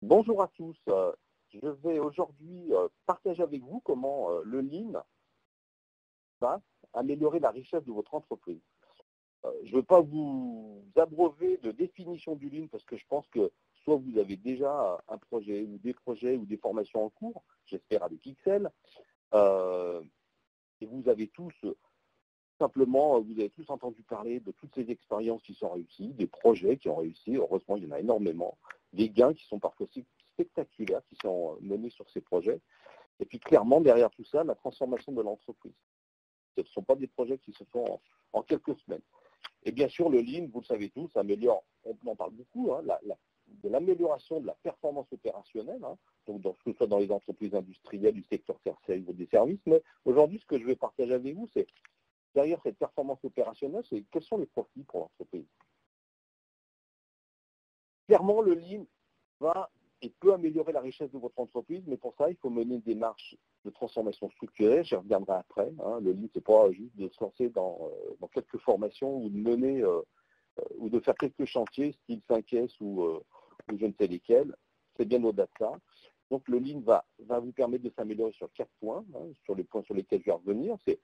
Bonjour à tous. Je vais aujourd'hui partager avec vous comment le Lean va améliorer la richesse de votre entreprise. Je ne veux pas vous abreuver de définition du Lean parce que je pense que soit vous avez déjà un projet ou des formations en cours, j'espère avec Excel, et vous avez tous entendu parler de toutes ces expériences qui sont réussies, des projets qui ont réussi. Heureusement, il y en a énormément. Des gains qui sont parfois spectaculaires qui sont menés sur ces projets. Et puis clairement, derrière tout ça, la transformation de l'entreprise. Ce ne sont pas des projets qui se font en quelques semaines. Et bien sûr, le Lean, vous le savez tous, améliore, on en parle beaucoup, de l'amélioration de la performance opérationnelle, donc que ce soit dans les entreprises industrielles, du secteur tertiaire ou des services. Mais aujourd'hui, ce que je vais partager avec vous, c'est derrière cette performance opérationnelle, c'est quels sont les profits pour l'entreprise. Clairement, le Lean va et peut améliorer la richesse de votre entreprise, mais pour ça, il faut mener une démarche de transformation structurelle. J'y reviendrai après. Le Lean, ce n'est pas juste de se lancer dans quelques formations ou de mener ou de faire quelques chantiers, style 5S ou je ne sais lesquels. C'est bien au-delà de ça. Donc, le Lean va vous permettre de s'améliorer sur 4 points, sur les points sur lesquels je vais revenir. C'est,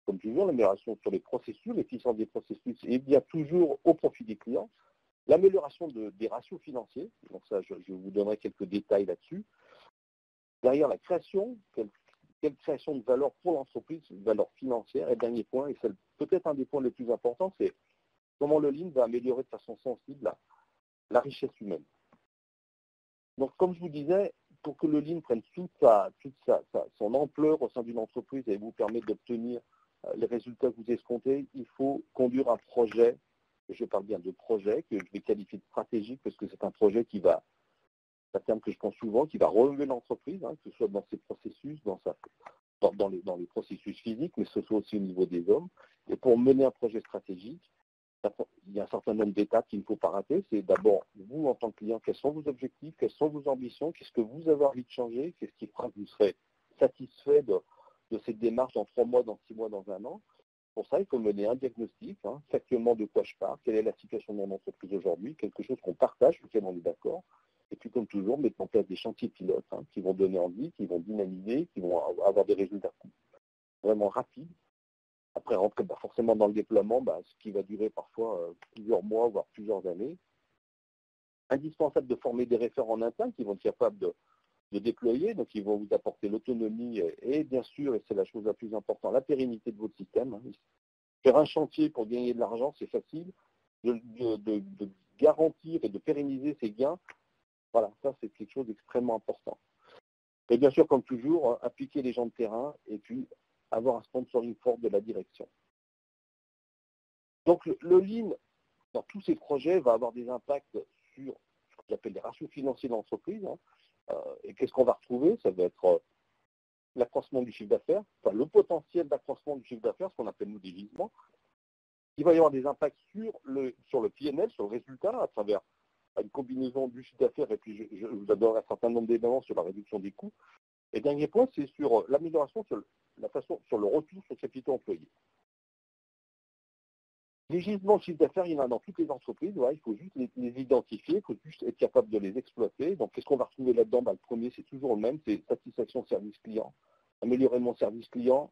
comme toujours, l'amélioration sur les processus, l'efficience des processus, et bien toujours au profit des clients. L'amélioration des ratios financiers, donc ça, je vous donnerai quelques détails là-dessus. Derrière la création, quelle création de valeur pour l'entreprise, une valeur financière. Et dernier point, et c'est peut-être un des points les plus importants, c'est comment le Lean va améliorer de façon sensible la richesse humaine. Donc, comme je vous disais, pour que le Lean prenne toute son ampleur au sein d'une entreprise et vous permette d'obtenir les résultats que vous escomptez, il faut conduire un projet. Je parle bien de projet que je vais qualifier de stratégique parce que c'est un projet qui va, c'est un terme que je pense souvent, qui va relever l'entreprise, que ce soit dans ses processus, dans les processus physiques, mais ce soit aussi au niveau des hommes. Et pour mener un projet stratégique, il y a un certain nombre d'étapes qu'il ne faut pas rater. C'est d'abord, vous en tant que client, quels sont vos objectifs, quelles sont vos ambitions, qu'est-ce que vous avez envie de changer, qu'est-ce qui fera que vous serez satisfait de cette démarche dans 3 mois, dans 6 mois, dans 1 an. Pour ça, il faut mener un diagnostic, exactement de quoi je parle, quelle est la situation de mon entreprise aujourd'hui, quelque chose qu'on partage, auquel on est d'accord. Et puis, comme toujours, mettre en place des chantiers pilotes qui vont donner envie, qui vont dynamiser, qui vont avoir des résultats vraiment rapides. Après, rentrer forcément dans le déploiement, ce qui va durer parfois plusieurs mois, voire plusieurs années. Indispensable de former des référents en interne qui vont être capables de déployer, donc ils vont vous apporter l'autonomie et bien sûr, et c'est la chose la plus importante, la pérennité de votre système. Faire un chantier pour gagner de l'argent, c'est facile. De garantir et de pérenniser ces gains, voilà, ça c'est quelque chose d'extrêmement important. Et bien sûr, comme toujours, appliquer les gens de terrain et puis avoir un sponsoring fort de la direction. Donc le Lean, dans tous ces projets, va avoir des impacts sur ce que j'appelle les ratios financiers de l'entreprise. Et qu'est-ce qu'on va retrouver? Ça va être l'accroissement du chiffre d'affaires, enfin le potentiel d'accroissement du chiffre d'affaires, ce qu'on appelle nous des gisements. Il va y avoir des impacts sur le PNL, sur le résultat, à travers une combinaison du chiffre d'affaires, et puis je vous donnerai un certain nombre d'éléments sur la réduction des coûts. Et dernier point, c'est sur l'amélioration sur le retour sur le capital employé. Les gisements de chiffre d'affaires, il y en a dans toutes les entreprises. Il faut juste les identifier, il faut juste être capable de les exploiter. Donc, qu'est-ce qu'on va retrouver là-dedans? Le premier, c'est toujours le même, c'est satisfaction service client. Améliorer mon service client.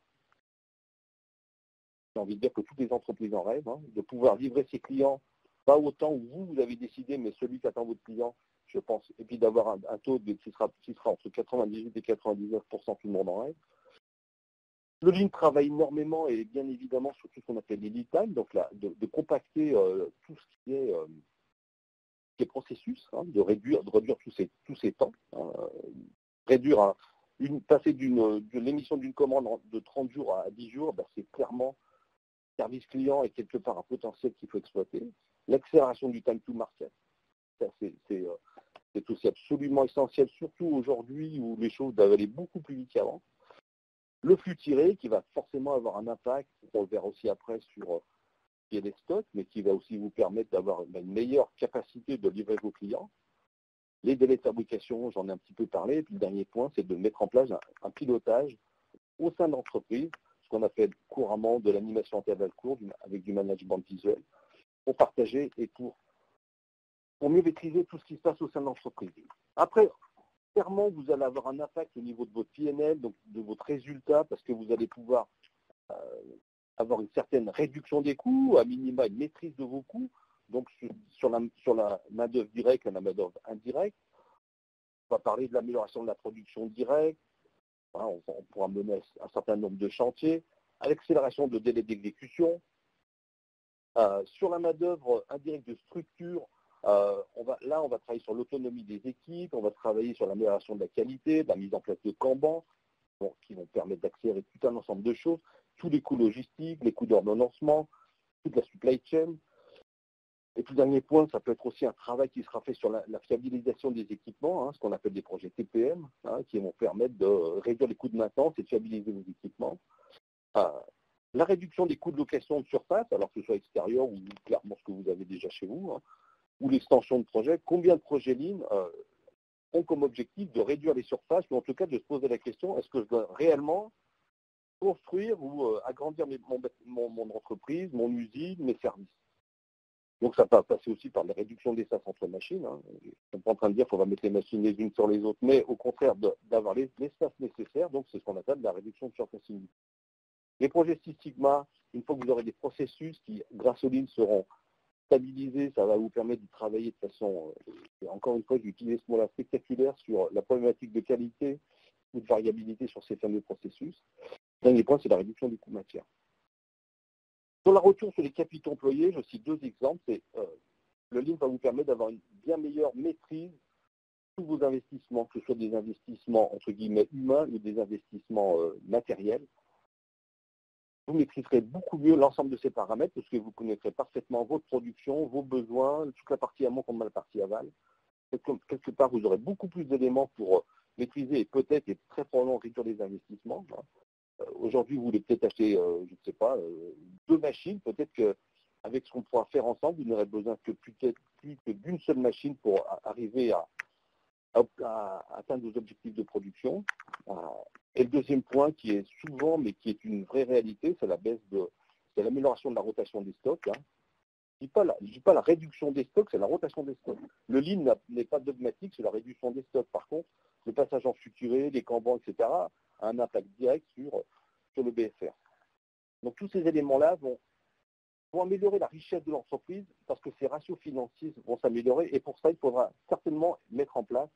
J'ai envie de dire que toutes les entreprises en rêvent, de pouvoir livrer ses clients, pas autant où vous avez décidé, mais celui qu'attend votre client, je pense. Et puis d'avoir un taux qui sera entre 98 et 99%, tout le monde en rêve. Le Lean travaille énormément et bien évidemment sur tout ce qu'on appelle les lead time, donc là, de compacter tout ce qui est processus, de réduire tous ces temps, passer de l'émission d'une commande de 30 jours à 10 jours, c'est clairement service client et quelque part un potentiel qu'il faut exploiter. L'accélération du time to market, c'est aussi absolument essentiel, surtout aujourd'hui où les choses doivent aller beaucoup plus vite qu'avant. Le flux tiré qui va forcément avoir un impact, on le verra aussi après sur les stocks, mais qui va aussi vous permettre d'avoir une meilleure capacité de livrer vos clients. Les délais de fabrication, j'en ai un petit peu parlé. Et puis le dernier point, c'est de mettre en place un pilotage au sein de l'entreprise, ce qu'on appelle couramment de l'animation intervalle court avec du management visuel, pour partager et pour mieux maîtriser tout ce qui se passe au sein de l'entreprise. Après, clairement, vous allez avoir un impact au niveau de votre PNL, donc de votre résultat, parce que vous allez pouvoir avoir une certaine réduction des coûts, à minima une maîtrise de vos coûts, donc sur la main-d'œuvre directe et la main-d'œuvre indirecte. On va parler de l'amélioration de la production directe, hein, on pourra mener un certain nombre de chantiers, à l'accélération de délais d'exécution. Sur la main-d'œuvre indirecte de structure, on va travailler sur l'autonomie des équipes, on va travailler sur l'amélioration de la qualité, de la mise en place de Kanban, qui vont permettre d'accélérer tout un ensemble de choses, tous les coûts logistiques, les coûts d'ordonnancement, toute la supply chain. Et puis, dernier point, ça peut être aussi un travail qui sera fait sur la fiabilisation des équipements, hein, ce qu'on appelle des projets TPM, hein, qui vont permettre de réduire les coûts de maintenance et de fiabiliser les équipements. La réduction des coûts de location de surface, alors que ce soit extérieur ou clairement ce que vous avez déjà chez vous, hein, ou l'extension de projet. Combien de projets Lean ont comme objectif de réduire les surfaces, ou en tout cas de se poser la question, est-ce que je dois réellement construire ou agrandir mon entreprise, mon usine, mes services? Donc ça va passer aussi par la réduction des espaces entre machines. Hein. Je ne suis pas en train de dire qu'on va mettre les machines les unes sur les autres, mais au contraire d'avoir l'espace nécessaire. Donc c'est ce qu'on appelle la réduction de surface inutile. Les projets Six Sigma, une fois que vous aurez des processus qui, grâce au Lean, seront stabilisés, ça va vous permettre de travailler de façon, encore une fois, j'utilise ce mot-là, spectaculaire sur la problématique de qualité ou de variabilité sur ces fameux processus. Dernier point, c'est la réduction du coût matière. Sur la retour sur les capitaux employés, je cite deux exemples. Le Lean va vous permettre d'avoir une bien meilleure maîtrise de tous vos investissements, que ce soit des investissements entre guillemets humains ou des investissements matériels. Vous maîtriserez beaucoup mieux l'ensemble de ces paramètres parce que vous connaîtrez parfaitement votre production, vos besoins, toute la partie amont comme la partie aval. Quelque part, vous aurez beaucoup plus d'éléments pour maîtriser et peut-être et très probablement réduire les investissements. Aujourd'hui, vous voulez peut-être acheter, je ne sais pas, 2 machines. Peut-être qu'avec ce qu'on pourra faire ensemble, vous n'aurez besoin que plus que d'une seule machine pour arriver à atteindre vos objectifs de production. Et le deuxième point qui est souvent, mais qui est une vraie réalité, c'est c'est l'amélioration de la rotation des stocks. Hein. Je ne dis pas la réduction des stocks, c'est la rotation des stocks. Le Lean n'est pas dogmatique, c'est la réduction des stocks. Par contre, le passage en structuré, les Kanban, etc., a un impact direct sur le BFR. Donc tous ces éléments-là vont améliorer la richesse de l'entreprise parce que ces ratios financiers vont s'améliorer et pour ça, il faudra certainement mettre en place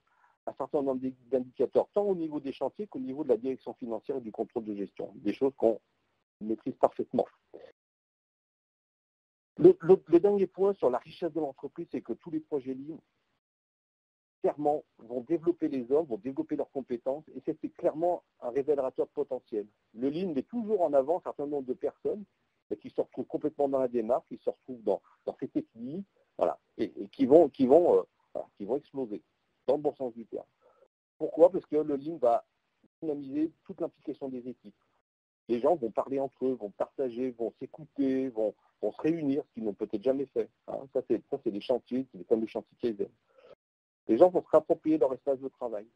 un certain nombre d'indicateurs, tant au niveau des chantiers qu'au niveau de la direction financière et du contrôle de gestion, des choses qu'on maîtrise parfaitement. Le dernier point sur la richesse de l'entreprise, c'est que tous les projets Lean, clairement, vont développer les hommes, vont développer leurs compétences, et c'est clairement un révélateur potentiel. Le Lean met toujours en avant un certain nombre de personnes qui se retrouvent complètement dans la démarche, qui se retrouvent dans ces techniques, voilà, et qui vont exploser, dans le bon sens du terme. Pourquoi? Parce que le Lean va dynamiser toute l'implication des équipes. Les gens vont parler entre eux, vont partager, vont s'écouter, vont se réunir, ce qu'ils n'ont peut-être jamais fait. Hein. Ça, c'est des chantiers, c'est des fameux chantiers Kaizen. Les gens vont se réapproprier leur espace de travail.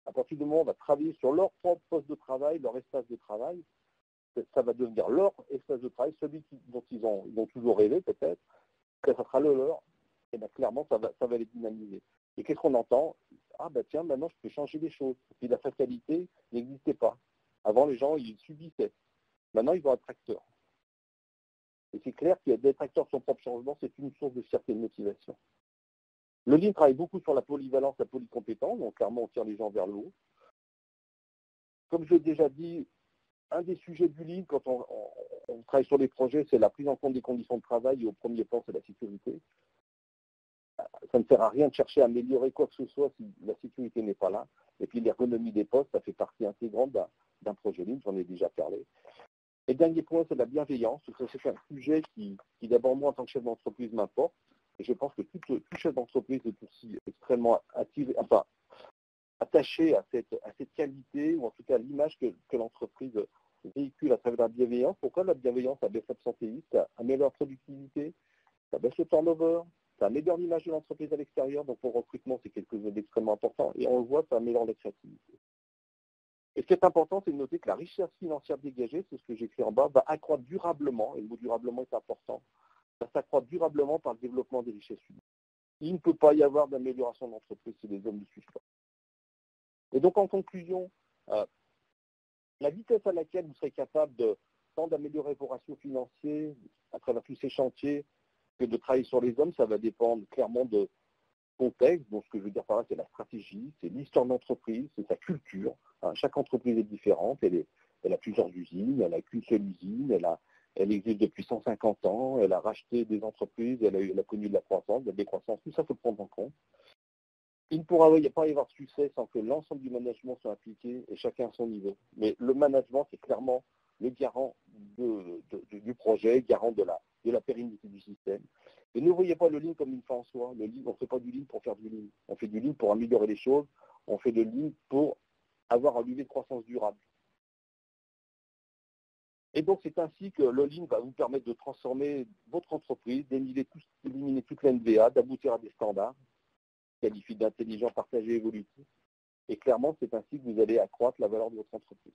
À partir du moment où on va travailler sur leur propre poste de travail, leur espace de travail, ça va devenir leur espace de travail, celui dont ils ont toujours rêvé peut-être, ça sera le leur, et bien clairement ça va les dynamiser. Et qu'est-ce qu'on entend? Ah ben tiens, maintenant je peux changer les choses. Et puis la fatalité n'existait pas. Avant les gens, ils subissaient. Maintenant ils vont être acteurs. Et c'est clair qu'il y a d'être acteur de son propre changement, c'est une source de fierté et de motivation. Le Lean travaille beaucoup sur la polyvalence, la polycompétence, donc clairement on tire les gens vers le haut. Comme je l'ai déjà dit, un des sujets du Lean, quand on travaille sur les projets, c'est la prise en compte des conditions de travail et au premier plan, c'est la sécurité. Ça ne sert à rien de chercher à améliorer quoi que ce soit si la sécurité n'est pas là. Et puis l'ergonomie des postes, ça fait partie intégrante d'un projet Lean, j'en ai déjà parlé. Et le dernier point, c'est la bienveillance. C'est un sujet qui d'abord moi, en tant que chef d'entreprise, m'importe. Et je pense que tout chef d'entreprise est aussi extrêmement attaché à cette qualité, ou en tout cas à l'image que l'entreprise véhicule à travers la bienveillance. Pourquoi la bienveillance? Ça baisse l'absentéisme, ça améliore la productivité, ça baisse le turnover, ça améliore l'image de l'entreprise à l'extérieur. Donc pour le recrutement, c'est quelque chose d'extrêmement important. Et on le voit, ça améliore la créativité. Et ce qui est important, c'est de noter que la richesse financière dégagée, c'est ce que j'écris en bas, va accroître durablement, et le mot durablement est important, ça s'accroît durablement par le développement des richesses humaines. il ne peut pas y avoir d'amélioration d'entreprise si les hommes ne suivent pas. Et donc, en conclusion, la vitesse à laquelle vous serez capable tant d'améliorer vos ratios financiers à travers tous ces chantiers que de travailler sur les hommes, ça va dépendre clairement de contexte. Donc, ce que je veux dire par là, c'est la stratégie, c'est l'histoire de l'entreprise, c'est sa culture. Chaque entreprise est différente, elle a plusieurs usines, elle n'a qu'une seule usine, elle existe depuis 150 ans, elle a racheté des entreprises, elle a connu de la croissance, de la décroissance, tout ça, il faut prendre en compte. Il ne pourra pas y avoir de succès sans que l'ensemble du management soit impliqué et chacun à son niveau. Mais le management, c'est clairement le garant du projet, garant de la pérennité du système. Et ne voyez pas le lean comme une fin en soi. Le lean, on ne fait pas du lean pour faire du lean. On fait du lean pour améliorer les choses. On fait de lean pour avoir un levier de croissance durable. Et donc, c'est ainsi que le lean va vous permettre de transformer votre entreprise, d'éliminer toute l'NVA, d'aboutir à des standards qualifiés d'intelligent, partagé, évolutif. Et clairement, c'est ainsi que vous allez accroître la valeur de votre entreprise.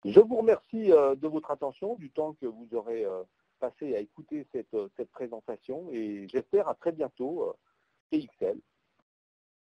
Je vous remercie de votre attention, du temps que vous aurez passé à écouter cette présentation et j'espère à très bientôt chez XL.